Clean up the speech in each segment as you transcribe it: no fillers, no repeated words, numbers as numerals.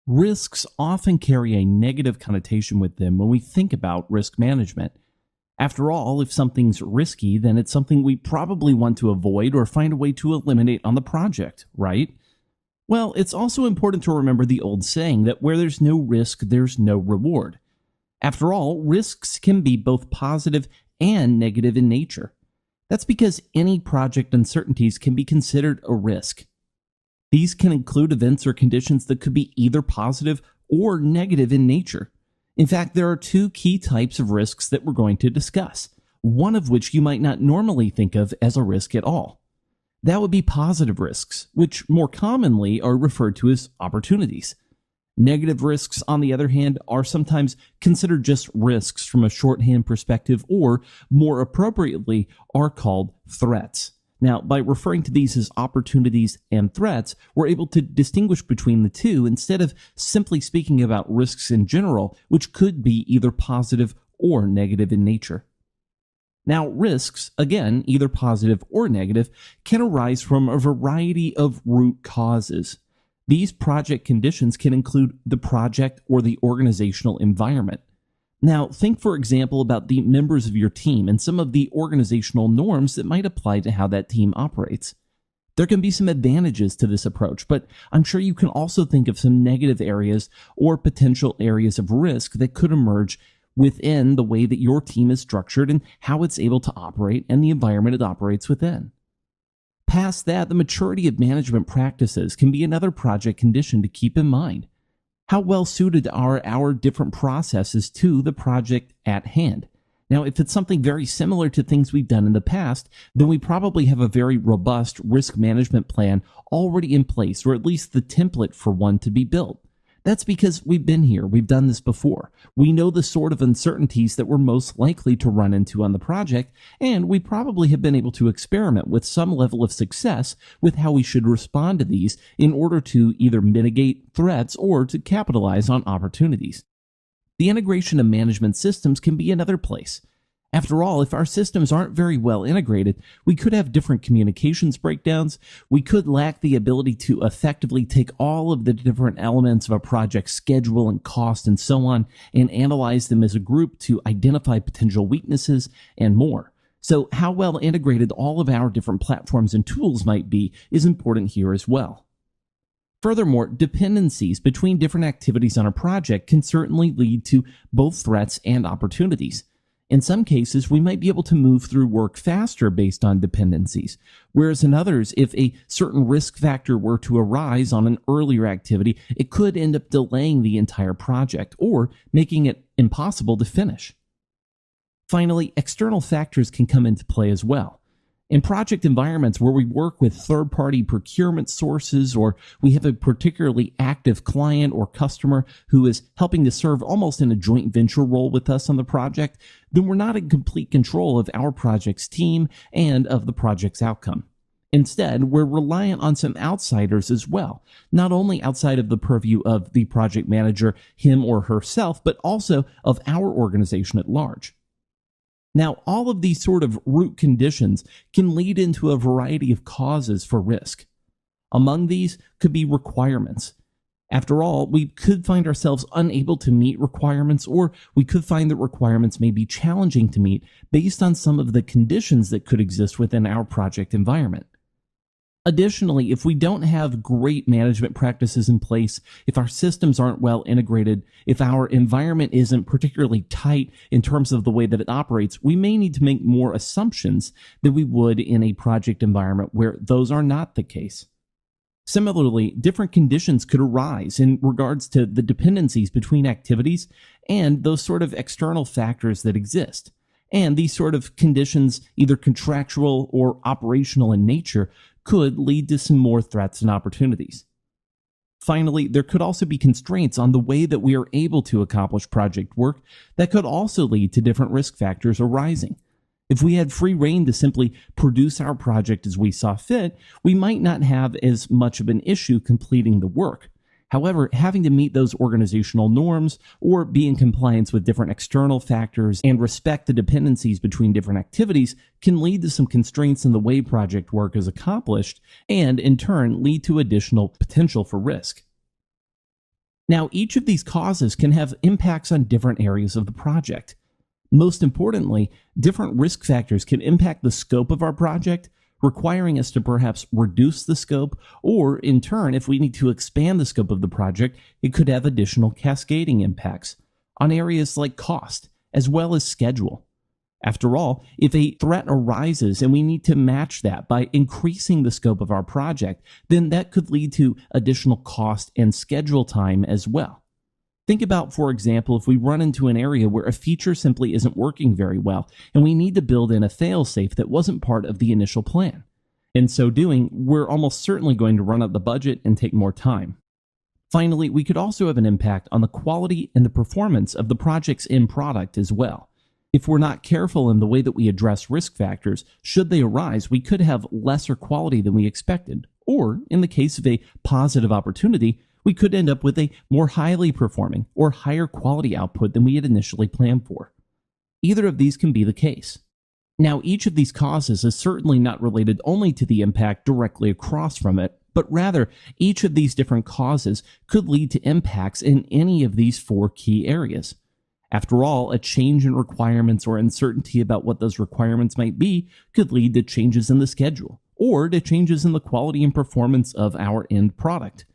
Risks often carry a negative connotation with them when we think about risk management. After all, if something's risky, then it's something we probably want to avoid or find a way to eliminate on the project, right? Well, it's also important to remember the old saying that where there's no risk, there's no reward. After all, risks can be both positive and negative in nature. That's because any project uncertainties can be considered a risk. These can include events or conditions that could be either positive or negative in nature. In fact, there are two key types of risks that we're going to discuss, one of which you might not normally think of as a risk at all. That would be positive risks, which more commonly are referred to as opportunities. Negative risks, on the other hand, are sometimes considered just risks from a shorthand perspective, or more appropriately, are called threats. Now, by referring to these as opportunities and threats, we're able to distinguish between the two instead of simply speaking about risks in general, which could be either positive or negative in nature. Now, risks, again, either positive or negative, can arise from a variety of root causes. These project conditions can include the project or the organizational environment. Now, think, for example, about the members of your team and some of the organizational norms that might apply to how that team operates. There can be some advantages to this approach, but I'm sure you can also think of some negative areas or potential areas of risk that could emerge within the way that your team is structured and how it's able to operate and the environment it operates within. Past that, the maturity of management practices can be another project condition to keep in mind. How well suited are our different processes to the project at hand? Now, if it's something very similar to things we've done in the past, then we probably have a very robust risk management plan already in place, or at least the template for one to be built. That's because we've been here, we've done this before. We know the sort of uncertainties that we're most likely to run into on the project, and we probably have been able to experiment with some level of success with how we should respond to these in order to either mitigate threats or to capitalize on opportunities. The integration of management systems can be another place. After all, if our systems aren't very well integrated, we could have different communications breakdowns. We could lack the ability to effectively take all of the different elements of a project schedule and cost and so on and analyze them as a group to identify potential weaknesses and more. So how well integrated all of our different platforms and tools might be is important here as well. Furthermore, dependencies between different activities on a project can certainly lead to both threats and opportunities. In some cases, we might be able to move through work faster based on dependencies, whereas in others, if a certain risk factor were to arise on an earlier activity, it could end up delaying the entire project or making it impossible to finish. Finally, external factors can come into play as well. In project environments where we work with third-party procurement sources, or we have a particularly active client or customer who is helping to serve almost in a joint venture role with us on the project, then we're not in complete control of our project's team and of the project's outcome. Instead, we're reliant on some outsiders as well, not only outside of the purview of the project manager, him or herself, but also of our organization at large. Now, all of these sort of root conditions can lead into a variety of causes for risk. Among these could be requirements. After all, we could find ourselves unable to meet requirements, or we could find that requirements may be challenging to meet based on some of the conditions that could exist within our project environment. Additionally, if we don't have great management practices in place, if our systems aren't well integrated, if our environment isn't particularly tight in terms of the way that it operates, we may need to make more assumptions than we would in a project environment where those are not the case. Similarly, different conditions could arise in regards to the dependencies between activities and those sort of external factors that exist. And these sort of conditions, either contractual or operational in nature, could lead to some more threats and opportunities. Finally, there could also be constraints on the way that we are able to accomplish project work that could also lead to different risk factors arising. If we had free rein to simply produce our project as we saw fit, we might not have as much of an issue completing the work. However, having to meet those organizational norms or be in compliance with different external factors and respect the dependencies between different activities can lead to some constraints in the way project work is accomplished and, in turn, lead to additional potential for risk. Now, each of these causes can have impacts on different areas of the project. Most importantly, different risk factors can impact the scope of our project, requiring us to perhaps reduce the scope, or in turn, if we need to expand the scope of the project, it could have additional cascading impacts on areas like cost, as well as schedule. After all, if a threat arises and we need to match that by increasing the scope of our project, then that could lead to additional cost and schedule time as well. Think about, for example, if we run into an area where a feature simply isn't working very well, and we need to build in a failsafe that wasn't part of the initial plan. In so doing, we're almost certainly going to run out the budget and take more time. Finally, we could also have an impact on the quality and the performance of the project's end product as well. If we're not careful in the way that we address risk factors, should they arise, we could have lesser quality than we expected. Or, in the case of a positive opportunity, we could end up with a more highly performing or higher quality output than we had initially planned for. Either of these can be the case. Now, each of these causes is certainly not related only to the impact directly across from it, but rather each of these different causes could lead to impacts in any of these four key areas. After all, a change in requirements or uncertainty about what those requirements might be could lead to changes in the schedule or to changes in the quality and performance of our end product.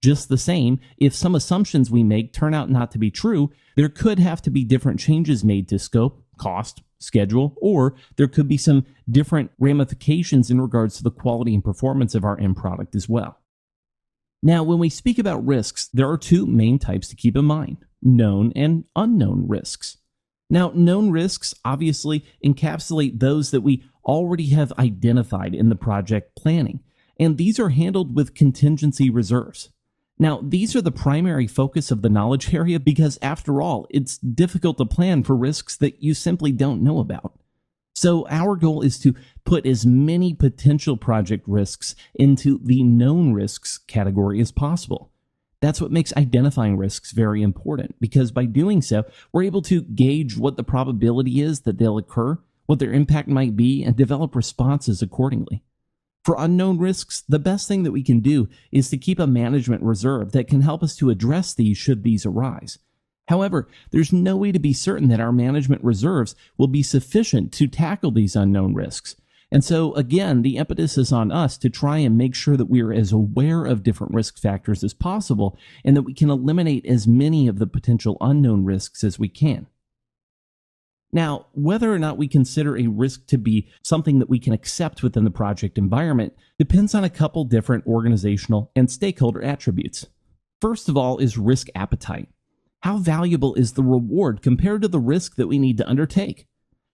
Just the same, if some assumptions we make turn out not to be true, there could have to be different changes made to scope, cost, schedule, or there could be some different ramifications in regards to the quality and performance of our end product as well. Now, when we speak about risks, there are two main types to keep in mind: known and unknown risks. Now, known risks obviously encapsulate those that we already have identified in the project planning, and these are handled with contingency reserves. Now, these are the primary focus of the knowledge area because, after all, it's difficult to plan for risks that you simply don't know about. So our goal is to put as many potential project risks into the known risks category as possible. That's what makes identifying risks very important, because by doing so, we're able to gauge what the probability is that they'll occur, what their impact might be, and develop responses accordingly. For unknown risks, the best thing that we can do is to keep a management reserve that can help us to address these should these arise. However, there's no way to be certain that our management reserves will be sufficient to tackle these unknown risks. And so, again, the impetus is on us to try and make sure that we are as aware of different risk factors as possible and that we can eliminate as many of the potential unknown risks as we can. Now, whether or not we consider a risk to be something that we can accept within the project environment depends on a couple different organizational and stakeholder attributes. First of all is risk appetite. How valuable is the reward compared to the risk that we need to undertake?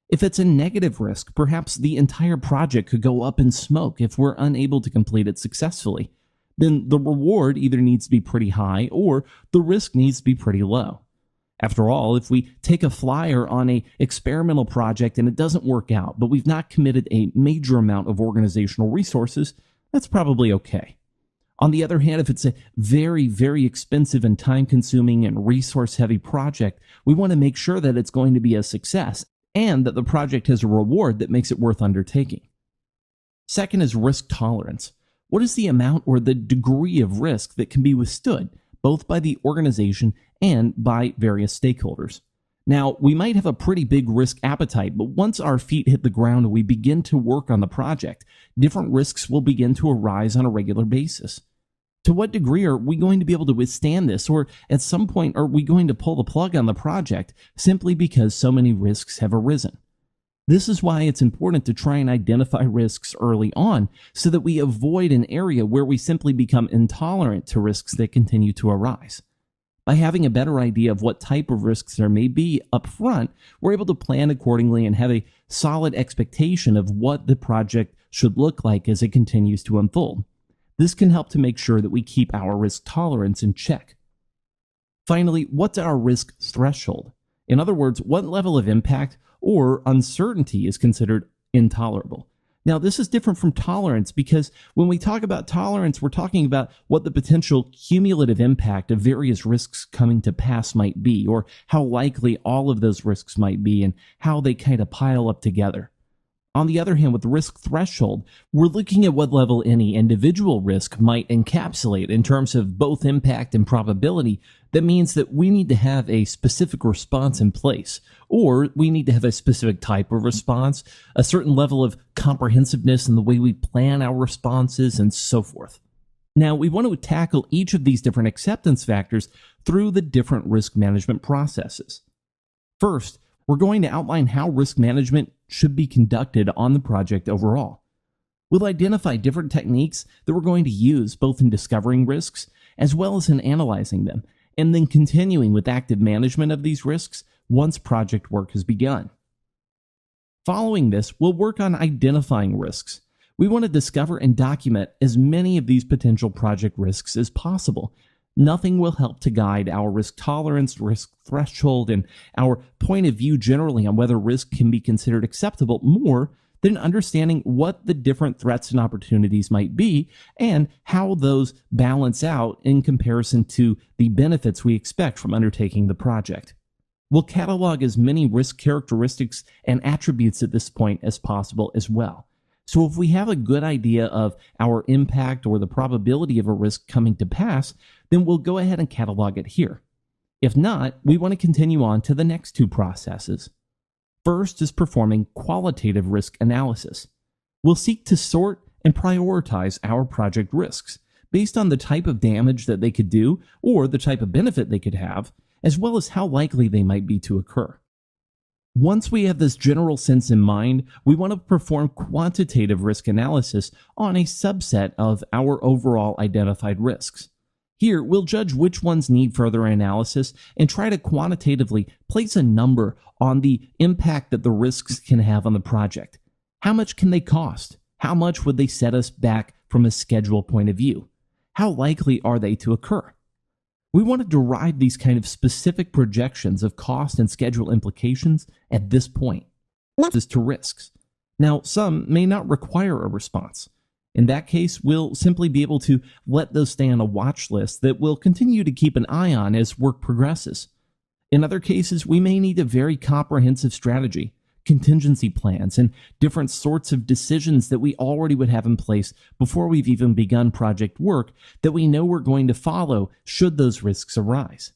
If it's a negative risk, perhaps the entire project could go up in smoke if we're unable to complete it successfully. Then the reward either needs to be pretty high or the risk needs to be pretty low. After all, if we take a flyer on an experimental project and it doesn't work out, but we've not committed a major amount of organizational resources, that's probably okay. On the other hand, if it's a very, very expensive and time-consuming and resource-heavy project, we want to make sure that it's going to be a success and that the project has a reward that makes it worth undertaking. Second is risk tolerance. What is the amount or the degree of risk that can be withstood, both by the organization and by various stakeholders? Now, we might have a pretty big risk appetite, but once our feet hit the ground and we begin to work on the project, different risks will begin to arise on a regular basis. To what degree are we going to be able to withstand this, or at some point are we going to pull the plug on the project simply because so many risks have arisen? This is why it's important to try and identify risks early on so that we avoid an area where we simply become intolerant to risks that continue to arise. By having a better idea of what type of risks there may be up front, we're able to plan accordingly and have a solid expectation of what the project should look like as it continues to unfold. This can help to make sure that we keep our risk tolerance in check. Finally, what's our risk threshold? In other words, what level of impact or uncertainty is considered intolerable? Now, this is different from tolerance because when we talk about tolerance, we're talking about what the potential cumulative impact of various risks coming to pass might be, or how likely all of those risks might be and how they kind of pile up together. On the other hand, with the risk threshold, we're looking at what level any individual risk might encapsulate in terms of both impact and probability. That means that we need to have a specific response in place, or we need to have a specific type of response, a certain level of comprehensiveness in the way we plan our responses, and so forth. Now, we want to tackle each of these different acceptance factors through the different risk management processes. First, we're going to outline how risk management should be conducted on the project overall. We'll identify different techniques that we're going to use both in discovering risks as well as in analyzing them, and then continuing with active management of these risks once project work has begun. Following this, we'll work on identifying risks. We want to discover and document as many of these potential project risks as possible. Nothing will help to guide our risk tolerance, risk threshold, and our point of view generally on whether risk can be considered acceptable more than understanding what the different threats and opportunities might be and how those balance out in comparison to the benefits we expect from undertaking the project. We'll catalog as many risk characteristics and attributes at this point as possible as well. So if we have a good idea of our impact or the probability of a risk coming to pass, then we'll go ahead and catalog it here. If not, we want to continue on to the next two processes. First is performing qualitative risk analysis. We'll seek to sort and prioritize our project risks based on the type of damage that they could do or the type of benefit they could have, as well as how likely they might be to occur. Once we have this general sense in mind, we want to perform quantitative risk analysis on a subset of our overall identified risks. Here, we'll judge which ones need further analysis and try to quantitatively place a number on the impact that the risks can have on the project. How much can they cost? How much would they set us back from a schedule point of view? How likely are they to occur? We want to derive these kind of specific projections of cost and schedule implications at this point. Next is to risks. Now, some may not require a response. In that case, we'll simply be able to let those stay on a watch list that we'll continue to keep an eye on as work progresses. In other cases, we may need a very comprehensive strategy, contingency plans, and different sorts of decisions that we already would have in place before we've even begun project work that we know we're going to follow should those risks arise.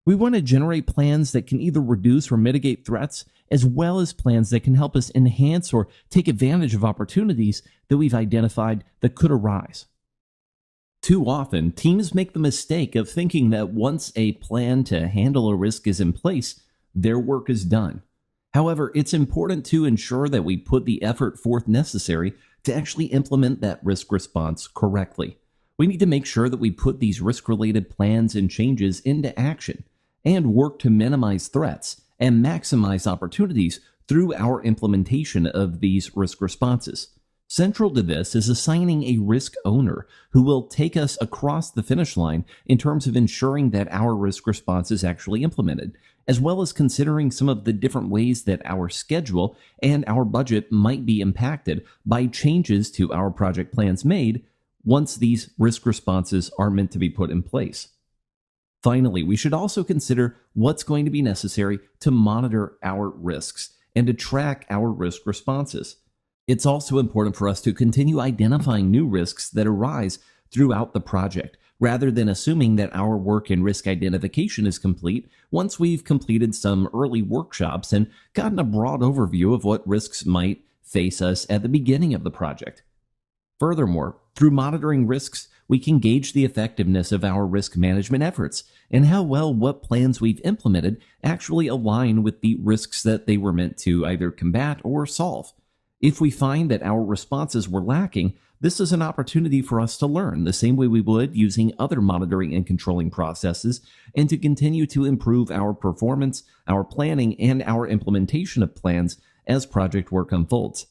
We want to generate plans that can either reduce or mitigate threats, as well as plans that can help us enhance or take advantage of opportunities that we've identified that could arise. Too often, teams make the mistake of thinking that once a plan to handle a risk is in place, their work is done. However, it's important to ensure that we put the effort forth necessary to actually implement that risk response correctly. We need to make sure that we put these risk-related plans and changes into action and work to minimize threats and maximize opportunities through our implementation of these risk responses. Central to this is assigning a risk owner who will take us across the finish line in terms of ensuring that our risk response is actually implemented, as well as considering some of the different ways that our schedule and our budget might be impacted by changes to our project plans made once these risk responses are meant to be put in place. Finally, we should also consider what's going to be necessary to monitor our risks and to track our risk responses. It's also important for us to continue identifying new risks that arise throughout the project, rather than assuming that our work in risk identification is complete once we've completed some early workshops and gotten a broad overview of what risks might face us at the beginning of the project. Furthermore, through monitoring risks, we can gauge the effectiveness of our risk management efforts and how well what plans we've implemented actually align with the risks that they were meant to either combat or solve. If we find that our responses were lacking, this is an opportunity for us to learn the same way we would using other monitoring and controlling processes, and to continue to improve our performance, our planning, and our implementation of plans as project work unfolds.